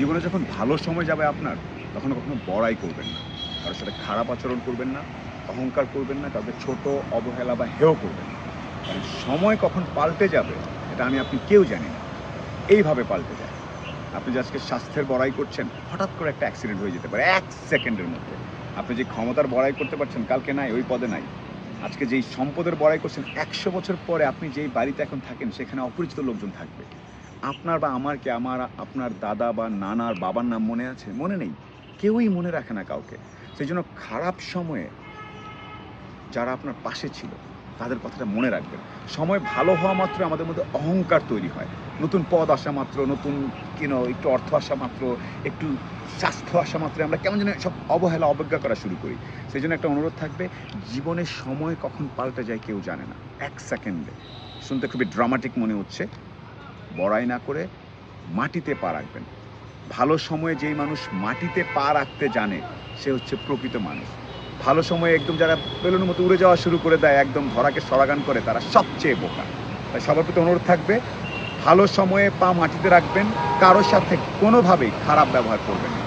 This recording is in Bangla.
জীবনে যখন ভালো সময় যাবে আপনার, তখন কখনো বড়াই করবেন না, কারোর সাথে খারাপ আচরণ করবেন না, অহংকার করবেন না, কাউকে ছোট অবহেলা বা হেয় করবেন না। কারণ সময় কখন পাল্টে যাবে এটা আমি আপনি কেউ জানি না। এইভাবে পাল্টে যায়। আপনি যে আজকে স্বাস্থ্যের বড়াই করছেন, হঠাৎ করে একটা অ্যাক্সিডেন্ট হয়ে যেতে পারে 1 সেকেন্ডের মধ্যে। আপনি যে ক্ষমতার বড়াই করতে পারছেন, কালকে নাই, ওই পদে নাই। আজকে যেই সম্পদের বড়াই করছেন, 100 বছর পরে আপনি যেই বাড়িতে এখন থাকেন, সেখানে অপরিচিত লোকজন থাকবে। আপনার বা আমার কি আপনার দাদা বা নানার বাবার নাম মনে আছে? মনে নেই। কেউই মনে রাখে না কাউকে। সেজন্য খারাপ সময়ে যারা আপনার পাশে ছিল তাদের কথাটা মনে রাখবেন। সময় ভালো হওয়া মাত্র আমাদের মধ্যে অহংকার তৈরি হয়। নতুন পদ আসা মাত্র, নতুন একটু অর্থ আসা মাত্র, একটু স্বাস্থ্য আসা মাত্র আমরা কেমন যেন সব অবহেলা, অবজ্ঞা করা শুরু করি। সেজন্য একটা অনুরোধ থাকবে, জীবনের সময় কখন পাল্টে যায় কেউ জানে না। 1 সেকেন্ডে। শুনতে খুবই ড্রামাটিক মনে হচ্ছে। বড়াই না করে মাটিতে পা রাখবেন। ভালো সময়ে যেই মানুষ মাটিতে পা রাখতে জানে, সে হচ্ছে প্রকৃত মানুষ। ভালো সময়ে একদম যারা বেলুনের মতো উড়ে যাওয়া শুরু করে দেয়, একদম ধরাকে সরাগান করে, তারা সবচেয়ে বোকা। তাই সবার প্রতি অনুরোধ থাকবে, ভালো সময়ে পা মাটিতে রাখবেন, কারোর সাথে কোনোভাবেই খারাপ ব্যবহার করবেন না।